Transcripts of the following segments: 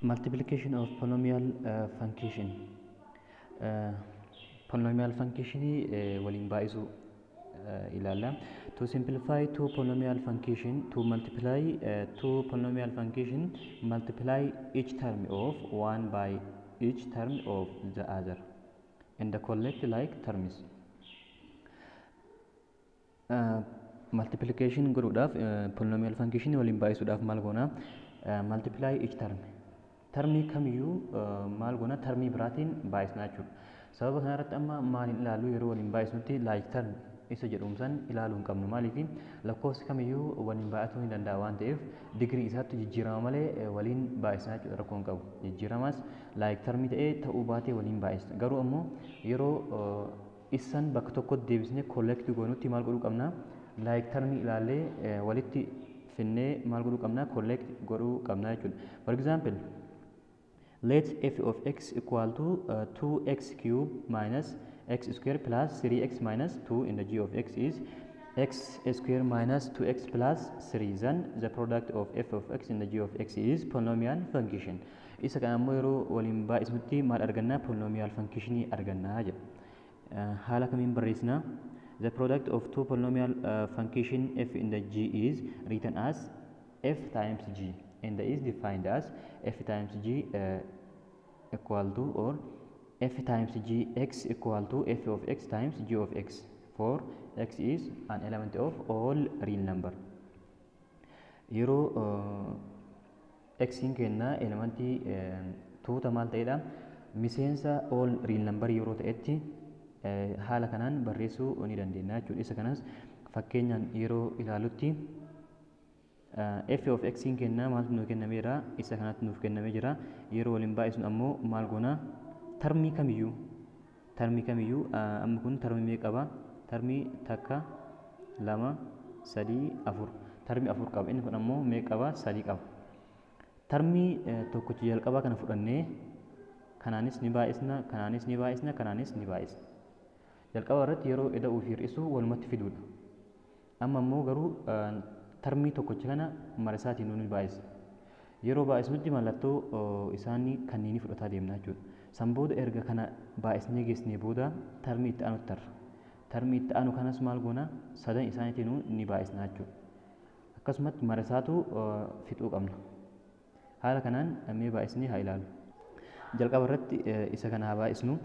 Multiplication of polynomial function. Polynomial function waliin baay'isu ilaalla. To simplify two polynomial function, to multiply two polynomial function, multiply each term of one by each term of the other and collect like terms. Multiplication godhuudhaaf polynomial function waliin baay'isuudhaaf maal goona? Multiply each term. Termii kamiyyuu maal goona? Termii biraatiin baay'isnaa jechuudha. Sababa kanarratti amma maaliin ilaallu yeroo waliin baay'isnutti like term isa jedhumsan ilaaluu hin qabnu. Maaliif lakkoofsi kamiyyuu waliin baay'atuu ni danda'a waan ta'eef digirii isaatti jijjiirama malee waliin baay'isnaa jechuudha, rakkoo hin qabu. Jijjiiramas like termii ta'ee ta'uu baatee waliin baay'isna. Garuu ammoo yeroo isan bakka tokkotti deebisnee collect goonutti maal godhuu qabna? Like termii ilaallee walitti finnee maal godhuu qabna? Collect godhuu qabna jechuudha. For example, let f of x equal to 2x cube minus x square plus 3x minus 2 in the g of x is x square minus 2x plus 3. Then the product of f of x in the g of x is polynomial function. Isa kan ammoo yeroo waliin baay'isnutti maal arganna? Polynomial function arganna jedha. Haala kamiin barreessina? The product of two polynomial function f in the g is written as f times g, and is defined as f times g equal to, or f times g x equal to f of x times g of x, for x is an element of all real number. Yeroo x in kenna elementii tuuta maal ta'edha? Miseensa all real number yeroo ta'etti haala kanaan barreessuu ni dandeenya jechuudha. Isa kanas fakkeenyaan yeroo ilaalutti f of x in kenna maaltu nuuf kennameera? Isa kanatti nuuf kennamee jira. Yeroo waliin baay'isnu ammoo maal goona? Termii kamiyyuu amma kun termii meeqa qaba? Termii takka, lama, sadii, afur. Termii afur qaba. Inni kun ammoo meeqa qaba? Sadii qaba. Termii tokkicha jalqabaa kana fudhannee kanaanis ni baay'isna, kanaanis ni baay'isna, kanaanis ni baay'isna. Jalqaba irratti yeroo ida'uu fi hir'isuu walumatti fiduudha. Amma ammoo garuu termii tokkicha kana marsaatiin nuuni baay'isna. Yeroo baay'isnutti mallattoo isaanii kanneen fudhataa deemna jechuudha. San booda erga kana baay'isnee geessnee booda termii itti aanutti tarra. Termii itti aanu kanas maal goona? Sadan isaaniitiin ni baay'isna jechuudha. Akkasumatti marsaatu fixuu qabna. Haala kanaan mee baay'isnee haa ilaallu. Jalqaba irratti isa kana haa baay'isnu.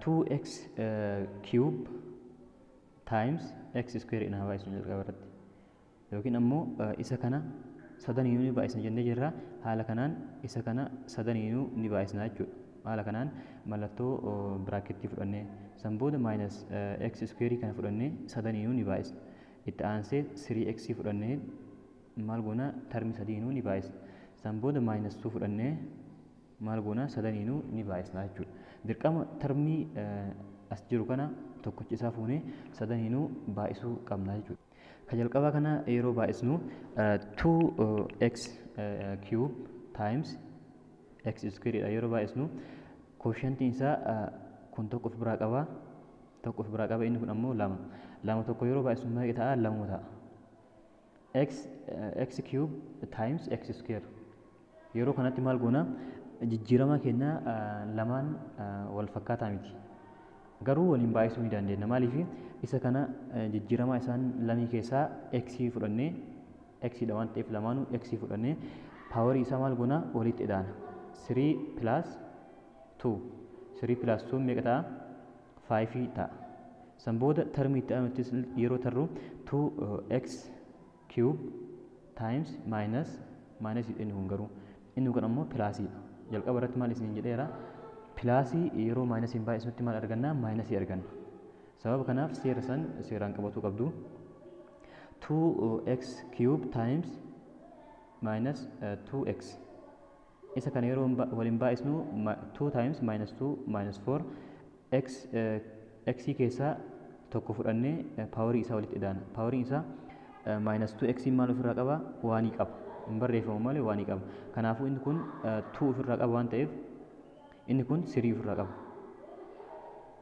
2x cube times x square haa baay'isnu jalqaba irratti. Yookiin ammoo isa kana sadaniinuu ni baay'isna jennee jirra. Haala kanaan isa kana sadaniinuu ni baay'isna jechuudha. Haala kanaan mallattoo biraaketii fudhannee san booda minus x square kana fudhannee sadaniinuu ni baay'isna. Itti aansee 3x fudhannee maal goona? Termii sadiinuu ni baay'isna. San booda minus 2 fudhannee maal goona? Sadaniinuu ni baay'isna jechuudha. Dirqama termii as jiru kana tokkicha isaa fuunee sadaniinuu baay'isuu qabna jechuudha. Ka jalqabaa kana yeroo baay'isnu 2x cube times x square dha yeroo baay'isnu quotientiin isaa kun tokko of biraa qaba, tokko of biraa qaba. Inni kun ammoo lama. Lama tokko yeroo baay'isnu meeqa ta'a? Lama ta'a. X cube times x square yeroo kanatti maal goona? Jijjiirama keenya lamaan wal fakkaataa miti. Garuu waliin baay'isuu ni dandeenya. Maaliif isa kana jijjiirama isaan lamii keessaa x fudhannee x dha waan ta'eef lamaanuu x fudhannee paawarii isaa maal goona? Walitti ida'ana. 3 plus 2 3 plus 2 meeqa ta'a? 5 ta'a. San booda termii itti aanuttis yeroo tarru 2x cube times minus inni kun garuu inni kun ammoo pilaasiidha. Jalqaba irratti maal isin jedheera? Pilaasii yeroo maayinasiin baay'isnutti maal arganna? Maayinasii arganna. Sababa kanaaf seera san seeraan qabatuu qabdu. 2x cube times minus 2x. Isa kana yeroo waliin baay'isnu 2 times minus 2 minus 4 x keessaa tokko fudhannee paawarii isaa walitti ida'ana. Paawariin isaa minus 2x maal ofirraa qaba? Waanii qaba. Hin barreeffamu malee waanii qaba. Kanaafuu inni kun 2 ofirraa qaba waan ta'eef inni kun 3 ofirraa qaba.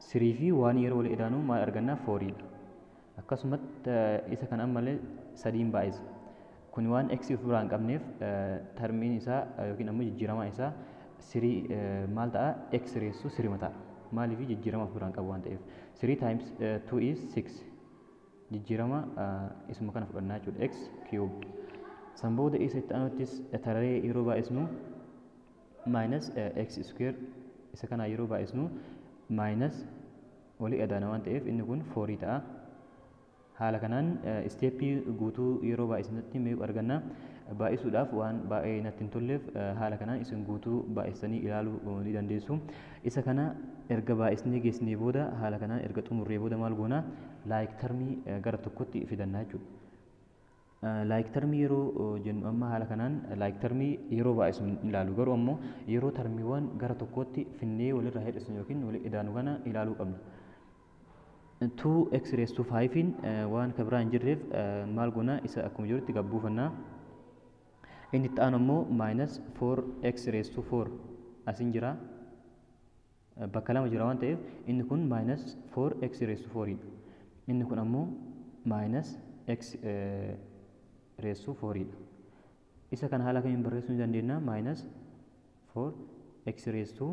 3 fi waan yeroo wal idaanu maal arganna? 4 dha. Akkasumatti isa kan ammallee sadiin baay'isa. kun waan x of biraa hin qabneef termiin isaa yookiin ammoo jijjiiramaa isaa sirii maal ta'a x reessu sirima ta'a. Maaliif jijjiirama of biraa hin qabu waan ta'eef 3 times 2 is 6 jijjiirama isuma kana fudhannaa jechuudha x cube. San booda isa itti aanuttis tarree yeroo baay'isnu minus x square isa kana yeroo baay'isnu minus walii adaana waan ta'eef inni kun 4 ta'a. Haala kanaan isteeppii guutuu yeroo baay'isanitti meeqa arganna baay'isuudhaaf waan baay'ee natti hin tolleef haala kanaan isin guutuu baay'isanii ilaaluu ni dandeessu. Isa kana erga baay'isnee geessinee booda haala kanaan erga xumurree booda maal goona laayik termii gara tokkotti fidannaa jechuudha. Laayik termii yeroo jennu amma haala kanaan laayik termii yeroo baay'isu ilaalu garuu ammoo yeroo termiiwwan gara tokkotti finnee walirraa hir'isnu yookiin walii idaanu kana ilaaluu qabna. 2x raised to 5 waan kabiraan hin jirreef maal goona isa akkuma jirutti gabbuufannaa. Inni itti aanu ammoo minus 4x raised to 4 asin jira bakka lama jira waan ta'eef inni kun minus 4x raised to 4 dha. Inni kun ammoo minus x raised to 4 dha. Isa kana haala kamiin barreessuu ni dandeenya minus 4x raised to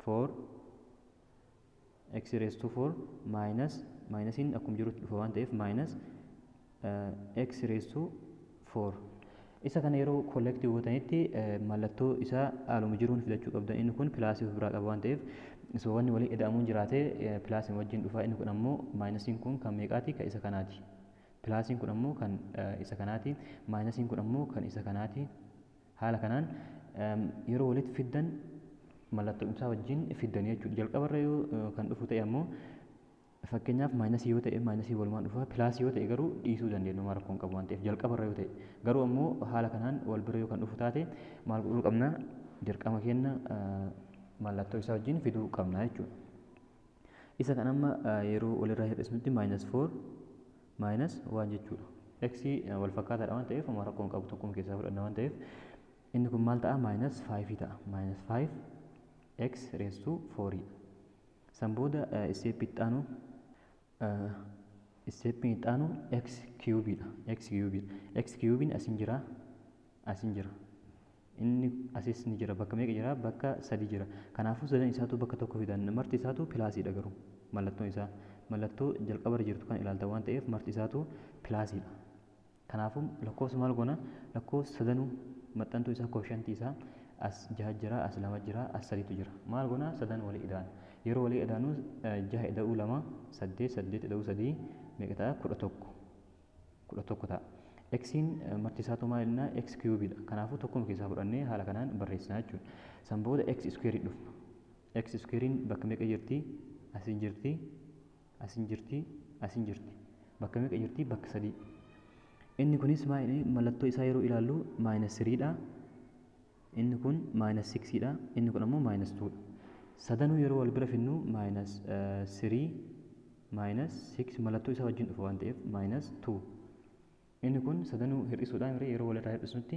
4 x raised to 4 minus minusin akkuma jirutti dhufa waan ta'eef minus x raised to 4. Isa kana yeroo kollektii gootanitti mallattoo isaa haaluma jiruun filachuu qabdan. Inni kun pilaasii of biraa qaba waan ta'eef isa wanni walii ida'amuun jiraate pilaasiin wajjin dhufa. Inni kun ammoo maayinusiin kun kan meeqaati? Kan isa kanaati. Pilaasiin kun ammoo kan isa kanaati. Maayinusiin kun ammoo kan isa kanaati. Haala kanaan yeroo walitti fiddan mallattoo isaa wajjin fiddanii jechuudha. Jalqabarra yoo kan dhufu ta'e ammoo fakkeenyaaf maayinasii yoo ta'e maayinasii walumaan dhufa. Pilaasii yoo ta'e garuu dhiisuu dandeenya waan rakkoon qabu waan ta'eef jalqabarra yoo ta'e garuu ammoo haala kanaan wal bira yoo kan dhufu taate maal godhuu qabna dirqama keenya mallattoo isaa wajjin fiduu qabna jechuudha. Isa kan amma yeroo walirraa hir'isnutti minus 4 minus 1 jechuudha. X wal fakkaataadha waan ta'eef waan rakkoon qabu tokkuma keessaa fudhanna waan ta'eef inni kun maal ta'a minus 5 ta'a. Minus 5 x raised to 4. San booda isteeppii itti aanu x cube dha. X cube x cubein asin jira inni asis ni jira bakka meeqa jira bakka 3 jira. Kanaafuu sadan isaatu bakka tokko fidan marti isaatu pilaasiidha garuu mallattoon isaa mallattoo jalqabarra jirtu kan ilaaltan waan ta'eef marti isaatu pilaasiidha. Kanaafuu lakkoofsa maal goona lakkoofsa sadanuu maxxantuu isaa koofshantii isaa as 6 jira as 2 jira as 3 jira. Maal goona sadan walii ida'an yeroo walii idaanu 6 ida'uu 2 8 8 ida'uu 3 meeqa ta'a 11 ta'a. Xin marti isaatu maal jenna x cube dha. Kanaafuu tokkuma keessaa fudhannee haala kanaan barreessinaa jechuudha. San booda x square dhufna. X squarein bakka meeqa jirti? Asin jirti asin jirti asin jirti bakka meeqa jirti? Bakka 3. Inni kunis mallattoo isaa yeroo ilaallu minus 3 dha. Inni kun minus 6 dha. Inni kun ammoo minus 2 dha. Sadanuu yeroo wal bira finnu minus 3 minus 6 mallattoo isaa wajjin dhufa waan ta'eef minus 2. Inni kun sadanuu hir'isuudhaan yeroo walirraa hir'isnutti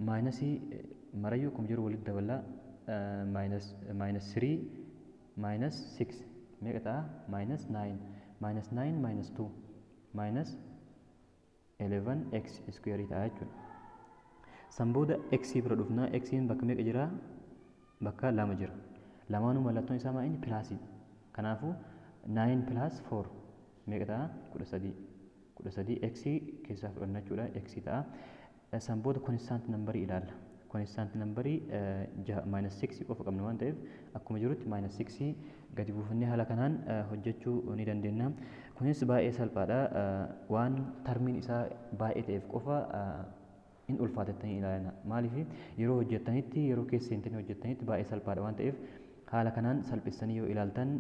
maayinasii marayyuu akkuma jiru walitti daballaa minus 3 minus 6 meeqa ta'a? Minus 9 minus 9 minus 2 minus 11 x square ta'a jechuudha. San booda x bira dhufna. Xin bakka meeqa jira? Bakka 2 jira. Lamaanuu mallattoon isaa maa'ini pilaasiidha. Kanaafuu 9 plus 4 meeqa ta'a? 13. 13 x keessaa fudhanna jechuudha. X ta'a. San booda constant numberii ilaalla. Constant numberii minus 6 qofa qabna waan ta'eef akkuma jirutti minus 6 gadi buufannee haala kanaan hojjechuu ni dandeenya. Kunis baay'ee salphaadha. Waan termiin isaa baay'ee ta'eef qofa in ulfaatettanii ilaalna. Maaliif yeroo hojjettanitti yeroo keessa seentanii hojjettanitti baay'ee salphaadha waan ta'eef haala kanaan salphistanii yoo ilaaltan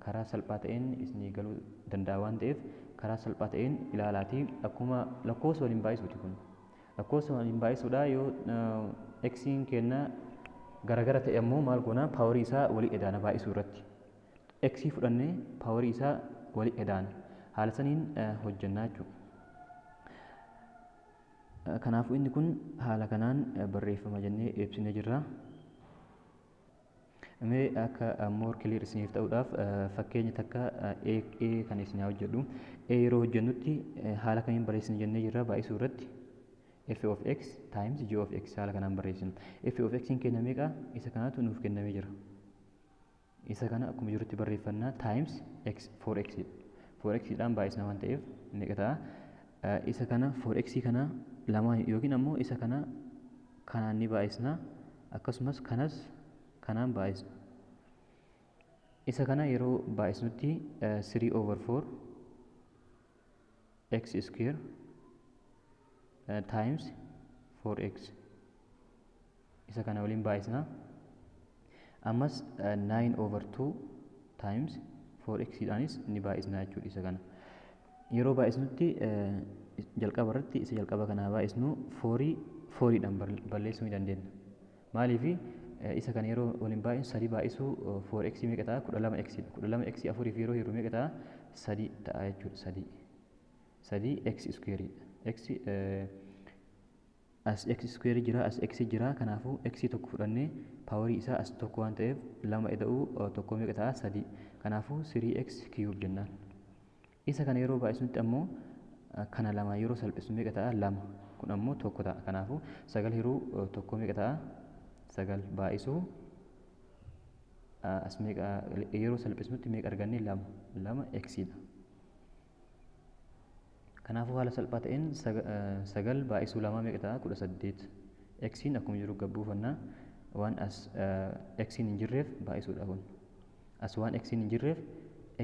karaa salphaa ta'een isinii galuu danda'a waan ta'eef karaa salphaa ta'een ilaalaatii akkuma lakkoofsa waliin baay'isuuti kun. Lakkoofsa waliin baay'isuudha yoo xin kenna garagara ta'e ammoo maal goona paawarii isaa walii edaana baay'isuu irratti. X fudhannee paawarii isaa walii edaana haala saniin hojjannaa jechuudha. Kanaafuu inni kun haala kanaan barreeffama jennee ibsinee jirra. Mee akka more clear isiniif ta'uudhaaf fakkeenya takka A kan isin hojjedhu. A yeroo hojjennutti haala kamiin barreessina jennee jirra baay'isuu irratti. f of x times g of x haala kanaan barreessinu. f of x kenna meeqa? Isa kanatu nuuf kennamee jira. Isa kana akkuma jirutti barreeffannaa times x 4x 4x dhaan baay'isna waan ta'eef meeqa ta'a? Isa kana 4x kana lamaan yookiin ammoo isa kana kanaan ni baay'isna akkasumas kanas kanaan baay'isna. Isa kana yeroo baay'isnutti 3 over 4 x square times 4x isa kana waliin baay'isna. Ammas 9 over 2 times 4x dhaanis ni baay'isna jechuudha. Isa kana yeroo baay'isnutti jalqaba irratti isa jalqaba kanaa baay'isnu 4 dhaan balleessuu ni dandeenya. Maaliif isa kana yeroo waliin baay'isnu 3 baay'isuu 4x meeqa ta'a? 12x 12x 4 yeroo hiru meeqa ta'a? 3 ta'a jechuudha. 3 x square x as x square jira as x jira kanaafuu x tokko fudhannee paawarii isaa as tokko waan ta'eef 2 ida'uu tokko meeqa ta'a? 3 kanaafuu 3x cube jennaan. Isa kana yeroo baay'isnutti ammoo kana lama yeroo salphisnu meeqa ta'a? 2 kun ammoo tokko ta'a. Kanaafuu 9 hiruu tokko meeqa ta'a? 9 baay'isuu as meeqa yeroo salphisnutti meeqa arganne? 2 x dha. Kanaafuu haala salphaa ta'een 9 baay'isuu 2 meeqa ta'a? 18. X'n akkuma jiru gabbuufannaa waan as x'n hin jirreef baay'isuudha kun. As waan x'n hin jirreef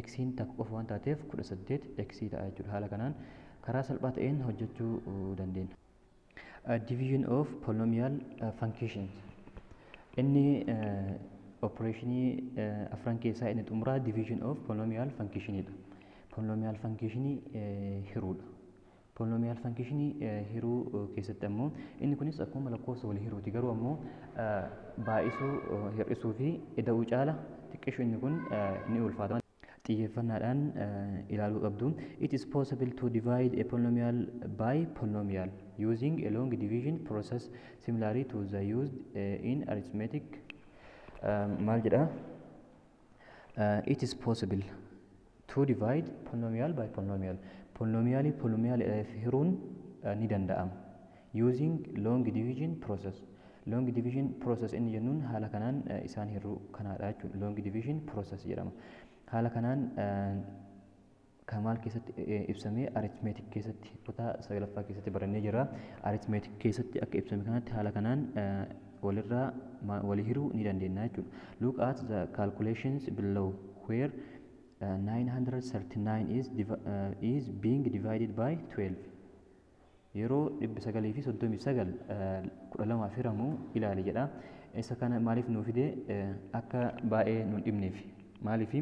x'n takka qofa waan taateef 18 x ta'a jechuudha. Haala kanaan karaa salphaa ta'een hojjechuu dandeenya. Division of polynomial functions. Inni opereeshinii afran keessaa inni xumuraa division of polynomial functionidha. Polynomial functionii hiruudha. Polynomial functionii hiruu keessatti ammoo inni kunis akkuma lakkoofsa walii hiruuti. Garuu ammoo baay'isuu, hir'isuu fi ida'uu caala xiqqeessu inni kun ni ulfaata. Xiyyeeffannaadhaan ilaaluu qabdu. It is possible to divide a polynomial by polynomial using a long division process similarly to the used in arithmetic. Maal jedha? It is possible to divide polynomial by polynomial. Polynomial hiruun ni danda'ama. Using long division process. Long division process inni jennuun haala kanaan isaan hiruu kanaadha jechuudha. Long division process jedhama. Haala kanaan kamaal keessatti ibsamee arithmetic keessatti kutaa 9ffaa keessatti barannee jira. Arithmetic keessatti akka ibsame kanatti haala kanaan walirraa walii hiruu ni dandeenya jechuudha. Look at the calculations below where 939 is being divided by 12. Yeroo 939 12 hiramu ilaali jedha. Isa kana maaliif nuu fide? Akka baay'ee nu dhibneef. Maaliif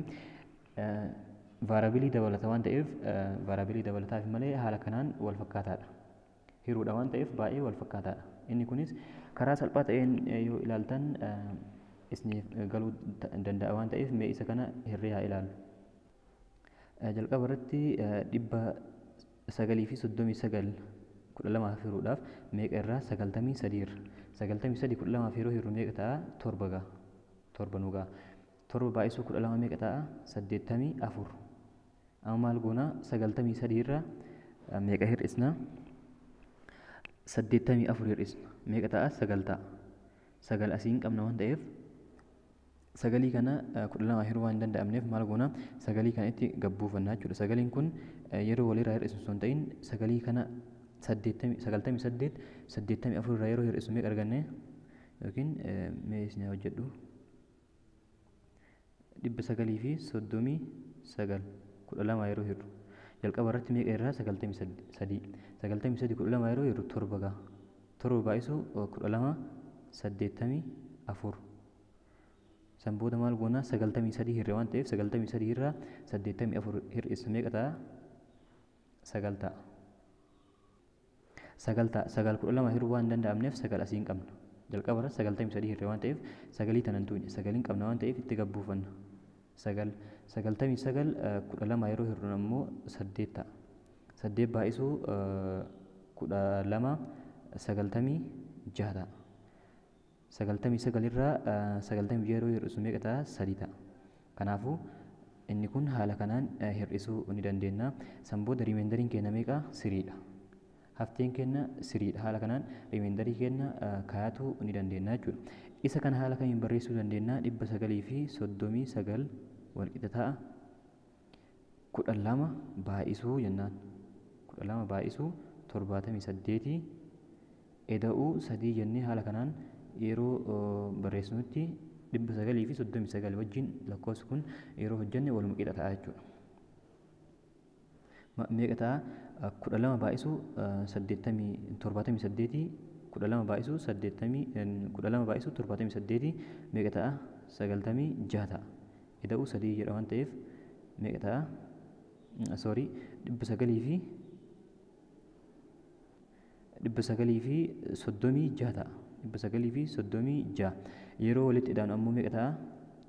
variabilii dabalata waan ta'eef variabilii dabalataaf malee haala kanaan wal fakkaataadha. Hiruudha waan ta'eef baay'ee wal fakkaataadha. Inni kunis karaa salphaa ta'een yoo ilaaltan isiniif galuu danda'a waan ta'eef mee isa kana hirree haa ilaallu. Jalqaba irratti 939 12 hiruudhaaf meeqa irraa 93 irra 93 12 yeroo hiru meeqa ta'a? 7 ga'a. 7 nu ga'a. 7 baay'isuu 12 meeqa ta'a? 84. Amma maal goona? 93 irra meeqa hir'isna? 84 hir'isna. Meeqa ta'a? 9 ta'a. 9 asiin qabna waan ta'eef sagalii kana 12 hiruu waan hin danda'amneef maal goona? Sagalii kana itti gabbuufanna jechuudha. Sagaliin kun yeroo walirraa hir'isu osoo hin ta'in sagalii kana 98 84 irraa yeroo hir'isu meeqa arganne? Yookiin mee isin hojjedhu 939 12 yeroo hirru jalqaba irratti meeqa irraa? 93 93 12 yeroo hirru 7 ga'a. 7 baay'isuu 12 84. San booda maal goona? 93 hirre waan ta'eef 93 irraa 84 hir'isa meeqa ta'a? 9 ta'a. 9 ta'a. 9 12 hiruu waan hin danda'amneef 9 asii hin qabna. Jalqaba irratti 93 hirre waan ta'eef 9 tanan tuune 9 hin qabna waan ta'eef itti gabbuufanna. 99 12 yeroo hirru ammoo 8 ta'a. 8 baay'isuu 12 96 ta'a. 99 irraa 90 yeroo hir'isu meeqa ta'a? 3 ta'a. Kanaafuu inni kun haala kanaan hir'isuu ni dandeenya. San booda riimeendariin keenya meeqa? 3dha. hafteen kenna siriidha. Haala kanaan riimaandarii kenna kaayatu ni dandeenya jechuudha. Isa kana haala kamiin barreessuu dandeenya? 939 wal qixa ta'a 12 baay'isuu jennaan. 12 baay'isuu 78 eda'uu 3 jennee haala kanaan yeroo barreessinutti 939 wajjin lakkoofsi kun yeroo hojjenne waluma qixa ta'a jechuudha. Meeqa ta'a? 12 baay'isuu 78 12 baay'isuu 78 meeqa ta'a? 96 ta'a. Eda'uu 3 jedha waan ta'eef meeqa ta'a? 936 ta'a. 936 yeroo walitti ida'anu ammoo meeqa ta'a?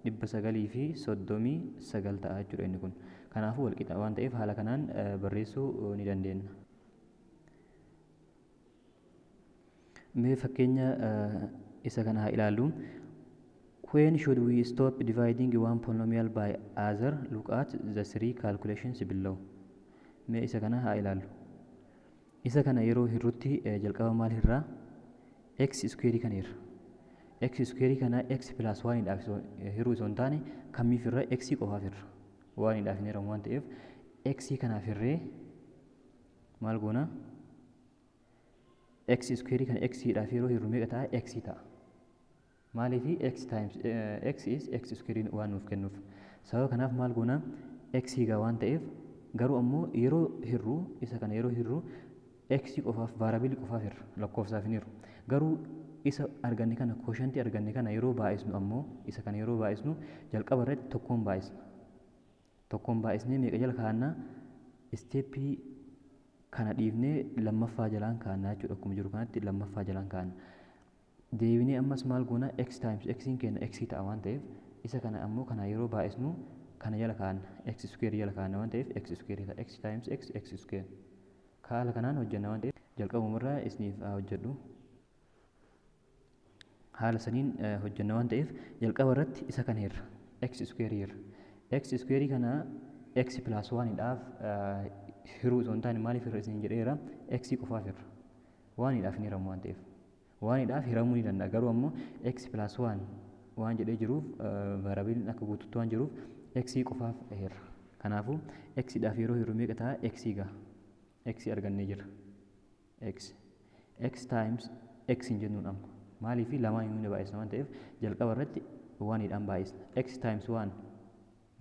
939 ta'a jechuudha inni kun. Kanaafuu wal qixa waan ta'eef haala kanaan barreessuu ni dandeenya. Mee fakkeenya isa kana haa ilaallu. When should we stop dividing one polynomial by other? Look at the 3 calculations below. Mee isa kana haa ilaallu. Isa kana yeroo hirrutti jalqaba maal hirraa? X square kana hirra. X square kana x plus 1 dhaaf hiruu osoo hin taane kamiif irra x qofaaf irra. 1 dhaaf hin hiramu waan ta'eef x kanaaf hirree maal goona? X square kana x dhaaf yeroo hirru meeqa ta'a? X ta'a. Maaliif x times x is x square waan nuuf kennuuf. Sababa kanaaf maal goona? X gaa waan ta'eef garuu ammoo yeroo hirru isa kana yeroo hirru x qofaaf variable qofaaf hirra lakkoofsaaf hin hirru. Garuu isa arganne kana quotient arganne kana yeroo baay'isnu ammoo isa kana yeroo baay'isnu jalqaba irratti tokkoon baay'isna. Tokkoon baay'isnee meeqa jala kaa'annaa? Steepii kana dhiifnee lammaffaa jalaan kaa'annaa jechuudha. Akkuma jiru kanatti lammaffaa jalaan kaa'anna. Deebinee ammas maal goona? X times x kenna x ta'a waan ta'eef isa kana ammoo kana yeroo baay'isnu kana jala kaa'anna. X square jala kaa'anna waan ta'eef x square ta'a. X times x square. Haala kanaan hojjenna waan ta'eef jalqabumarraa isiniif hojjedhu. Haala saniin hojjenna waan ta'eef jalqaba irratti isa kana hirra. X square hirra. X square kana x plus 1 dhaaf hiruu osoo hin taane maaliif hirra isin jedheera? X qofaaf hirra. 1 dhaaf hin hiramu waan ta'eef. 1 dhaaf hiramuu ni danda'a. Garuu ammoo x plus 1 waan jedhee jiruuf variable akka guututti waan jiruuf x qofaaf hirra. Kanaafuu x dhaaf yeroo hirru meeqa ta'a? X gaa. X argannee jira. X times x hin jennuun amma. Maaliif lamaan inni baay'isna waan ta'eef jalqaba irratti 1 dhaan baay'isna. X times 1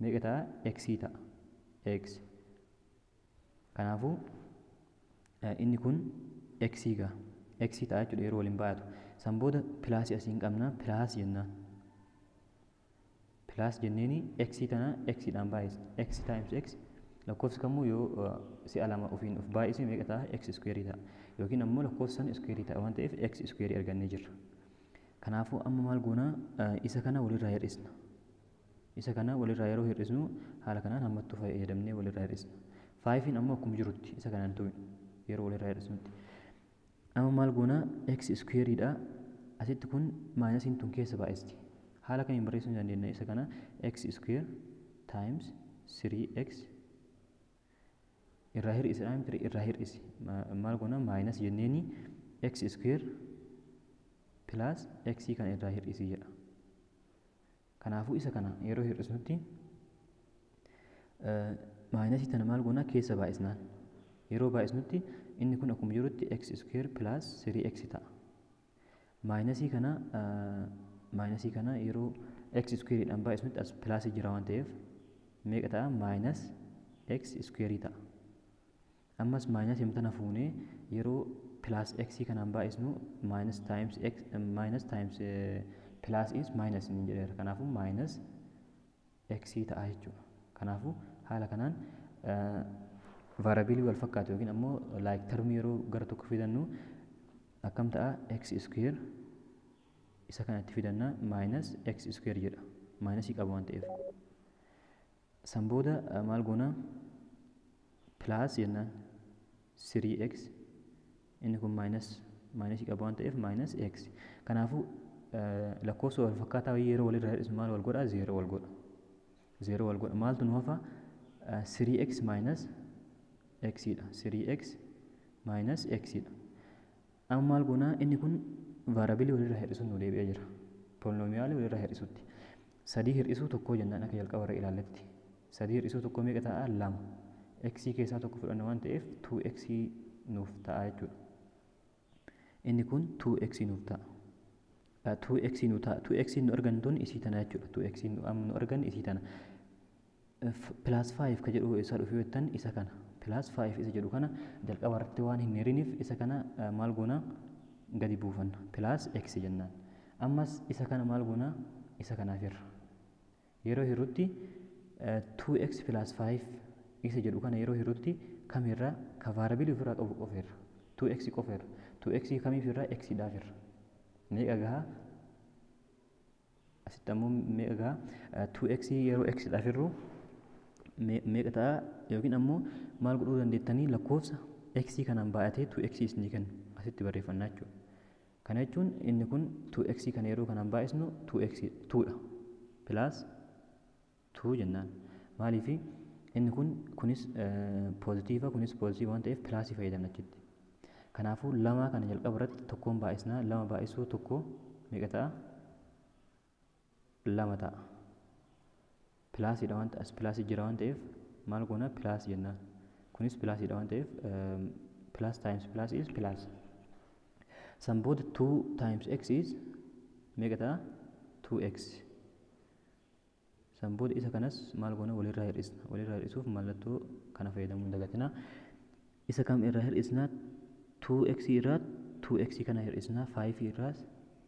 meeqa ta'a? X ta'a. X. Kanaafuu inni kun x gaa. X ta'a jechuudha yeroo waliin baay'atu. San booda pilaasii asii hin qabna. Pilaas jennaan. Pilaas jenneeni x tana x dhaan baay'isna. X times x lakkoofsi kamuu yoo si'a lama ofiin of baay'ise meeqa ta'a? X square ta'a. Yookiin ammoo lakkoofsan square ta'a waan ta'eef x square argannee jirra. Kanaafuu amma maal goonaa? Isa kana walirraa hir'isna. Isa kana walirraa yeroo hir'isnu haala kanaan hammattuu fayyadamnee walirraa hir'isna. 5 ammoo akkuma jirutti isa kanaan tu'in yeroo walirraa hir'isnutti. Amma maal goonaa? X square dha. Asitti kun maayinasiin tun keessa baay'isti. Haala kamiin barreessuu ni dandeenya? Isa kana x square times 3x irraa hir'isidhaan irraa hir'isi. Maal goonaa? Maayinas jenneeni x square plus x kana irraa hir'isi jedha. Kanaafuu isa kana yeroo hir'isnutti maayinasii tana maal goonaa? Keessa baay'isnaan. Yeroo baay'isnutti inni kun akkuma jirutti x square plus 3x ta'a. Maayinasii kana yeroo x square dhaan baay'isnutti as pilaasii jira waan ta'eef meeqa ta'a? Maayinas x square ta'a. Ammas maayinasii himtana fuunee yeroo plus x kanaan baay'isnu minus times plus is minus ni jedheera. Kanaafuu minus x ta'a jechuudha. Kanaafuu haala kanaan variable wal fakkaatu yookiin ammoo like term yeroo gara tokko fidannu akkam ta'a? X square isa kanatti fidanna minus x square jedha. Minusii qaba waan ta'eef. San booda maal goona? Plus jennaan 3x inni kun minusii qaba waan ta'eef minus x. Kanaafuu lakkoofsa wal fakkaataa yeroo walirraa hir'isnu maal wal godha? 0 wal godha. 0 wal godha. Maaltu nu hafa? 3x minus x dha. 3x minus x dha. Amma maal goonaa inni kun variable walirraa hir'isuun nu deebi'ee jira. Poolinomiyaali walirraa hir'isuutti. Sadii hir'isuu tokkoo jennaan akka jalqaba irra ilaalletti. Sadii hir'isuu tokkoo meeqa ta'a? 2. X keessaa tokko fudhanna waan ta'eef 2x nuuf ta'a jechuudha. Inni kun 2x nuuf ta'a. 2x nu ta'a. 2x nu argan tun isii tana jechuudha. 2x nu argan isii tana. Plus 5 ka jedhu isaa dhufee jettan isa kana. Plus 5 isa jedhu kana jalqaba irratti waan hin hiriniif isa kana maal goonaa gadi buufanna. Plus x jennaan. Ammas isa kana maal goonaa isa kanaaf irra. Yeroo hirrutti 2x plus 5 isa jedhu kana yeroo hirrutti kamirraa ka variable ofirraa qabu qofarra. 2x qofarra. 2x kamiif irraa x dhaaf irra. Meeqa gahaa? Asitti ammoo meeqa gahaa? 2x yeroo x dhaaf irru meeqa ta'a yookiin ammoo maal godhuu dandeettanii lakkoofsa x kanaan baay'atee 2x isinii kennu asitti barreeffannaa jechuudha. Kana jechuun inni kun 2x kana yeroo kanaan baay'isnu 2x 2dha. Plus 2 jennaan. Maaliif inni kun kunis poozitiiva kunis poozitiiva waan ta'eef pilaasii fayyadamna achitti. Kanaafuu lama kana jalqaba irratti tokkoon baay'isnaa lama baay'isuu tokko meeqa ta'a? 2 ta'a. Pilaasiidha waan ta'eef pilaasii jira waan ta'eef maal goona pilaas jennaan. Kunis pilaasiidha waan ta'eef plus times plus is plus. San booda 2 times x is meeqa ta'a? 2x. San booda isa kanas maal goona walirraa hir'isna. Walirraa hir'isuuf mallattoo kana fayyadamuu hin dagatinaa. Isa kam irraa hir'isnaa? 2x irraa 2x kana hir'isnaa. 5 irraas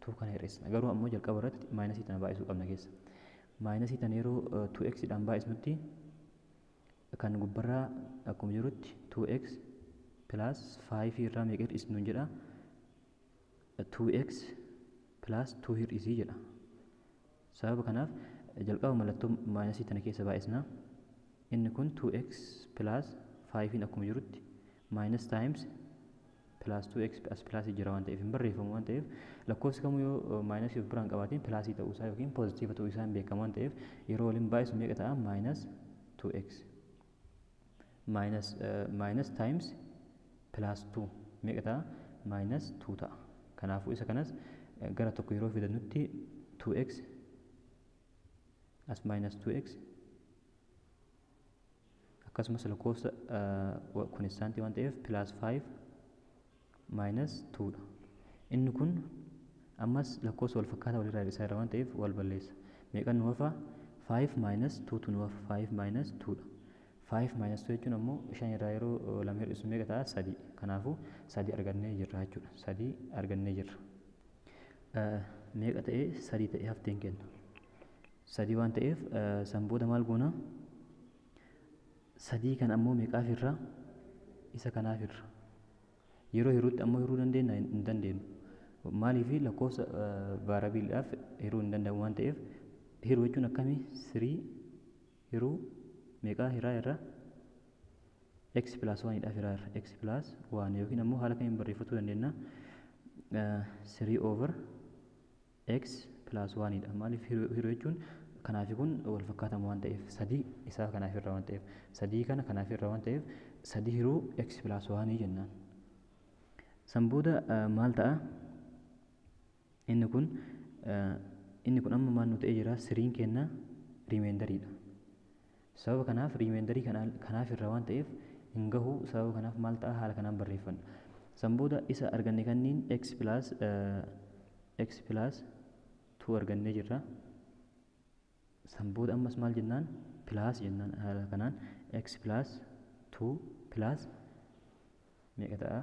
2 kana hir'isna. Garuu ammoo jalqaba irratti maayinasii tana baay'isuu qabna keessa. Maayinasii tana yeroo 2x dhaan baay'isnutti kan gubbarraa akkuma jirutti 2x plus 5 irraa meeqa hir'isnu jedha? 2x plus 2 hir'isii jedha. Sababa kanaaf jalqaba mallattoo maayinasii tana keessa baay'isnaa. Inni kun 2x plus 5 akkuma jirutti minus times plus 2x as plus jira waan ta'eef hin barreeffamu waan ta'eef lakkoofsi kamuu yoo maayinasii of biraan qabaatiin pilaasii ta'uu isaa yookiin poozitiiva ta'uu isaa hin beekamu waan ta'eef yeroo waliin baay'isu meeqa ta'a? Minus 2x minus times plus 2 meeqa ta'a? Minus 2 ta'a. Kanaafuu isa kanas gara tokko yeroo fidannutti 2x as minus 2x akkasumas lakkoofsa kunisaantii waan ta'eef plus 5 minus 2dha. Inni kun ammas lakkoofsa wal fakkaataa walirraa hir'isaa irra waan ta'eef wal balleessa. Meeqan nu hafa? 5 minus 2tu nu hafa. 5 minus 2dha. 5 minus 2 jechuun ammoo 5 irraa yeroo lama hir'isu meeqa ta'a? 3. Kanaafuu 3 argannee jirra jechuudha. 3 argannee jirra. Meeqa ta'ee? 3 ta'ee hafteen kenna. 3 waan ta'eef san booda maal goona? 3 kan ammoo meeqaaf irra? Isa kanaaf irra. Yeroo hiruutti ammoo hiruu dandeenya hin dandeenyu. Maaliif lakkoofsa vaarabiilidhaaf hiruu hin danda'amu waan ta'eef hiruu jechuun akkamii? 3 hiruu meeqaa hiraa irra? X plus 1 hiraa irra. X plus 1 yookiin ammoo haala kamiin barreeffachuu dandeenya? 3 over x plus 1 dha. Maaliif hiruu jechuun kanaaf kun wal fakkaatamu waan ta'eef 3 isaa kanaaf irra waan ta'eef 3 kana kanaaf irra waan ta'eef 3 hiruu x plus 1 jennaan. San booda maal ta'a? Inni kun amma maal nu ta'ee jira? 3 kenna rimeendariidha. Sababa kanaaf riimeendarii kanaaf irra waan ta'eef hin gahu. Sababa kanaaf maal ta'a? Haala kanaan barreeffanna. San booda isa arganne kanniin x plus 2 argannee jirra. San booda ammas maal jennaan? Plus jennaan. Haala kanaan x plus 2 plus meeqa ta'a?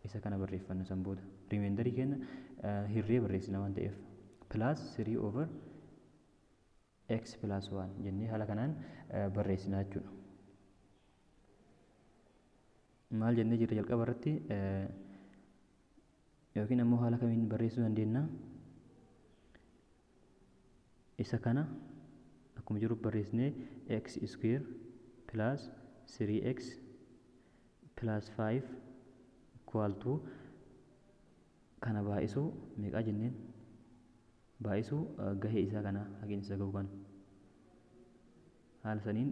Isa kana barreeffanna. San booda riimeendarii keenya hirree barreessina waan ta'eef plus 3 over x plus 1 jennee haala kanaan barreessina jechuudha. Maal jennee jirra jalqaba irratti yookiin ammoo haala kamiin barreessuu dandeenya? Isa kana akkuma jiru barreessinee x square plus 3x plus 5 equal to kana baay'isuu meeqaa jenneen? Baay'isuu gahee isaa kana hageen isa gahu kana haala saniin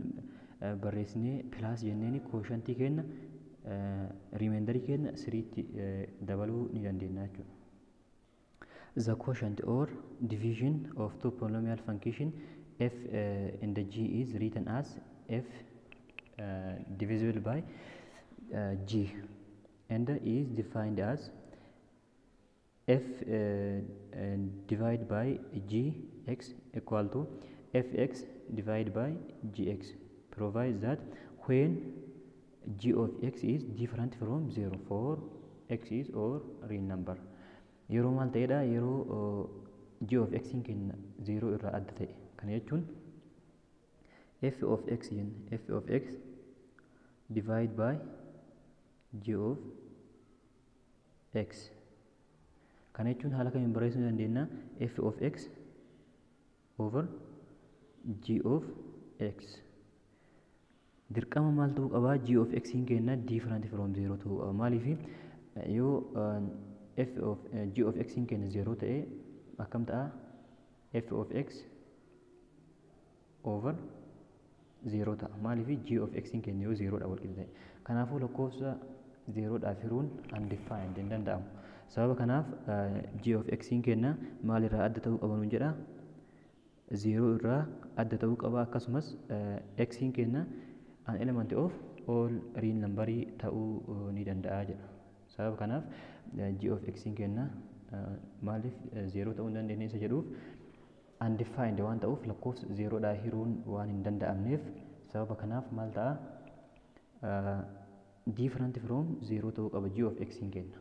barreessinee pilaas jenneen kooshantii keenya remainder keenya 3tti dabaluu ni dandeenya jechuudha. The quotient or division of two polynomial function f in the g is written as f divisible by g and is defined as f divided by gx equal to fx divided by gx, provides that when g of x is different from 0 for x is or real number. Yeroo maal ta'edha, yeroo g of x keenya 0 irraa adda ta'e, kana jechuun f of x jenna, f of x divided by g of x. Kana jechuun haala kamiin barreessuu dandeenya? f of x over g of x. Dirqama maal ta'uu qaba? g of x keenya different from 0 ta'uu qaba. Maaliif yoo f of g of x keenya 0 ta'e akkam ta'a? f of x over 0 ta'a. Maaliif g of x keenya yoo 0 dha walqixa ta'e. Kanaafuu lakkoofsa 0 dhaaf hiruun undefined hin danda'amu. Sababa kanaaf g of x keenya maal irraa adda ta'uu qaba nuun jedha? 0 irraa adda ta'uu qaba. Akkasumas x keenya an element of all real number ta'uu ni danda'a jedha. Sababa kanaaf g of x keenya maaliif 0 ta'uu hin dandeenye isa jedhuuf undefined waan ta'uuf lakkoofsa 0 dhaa hiruun waan hin danda'amneef, sababa kanaaf maal ta'a? Different from 0 ta'uu qaba g of x keenya.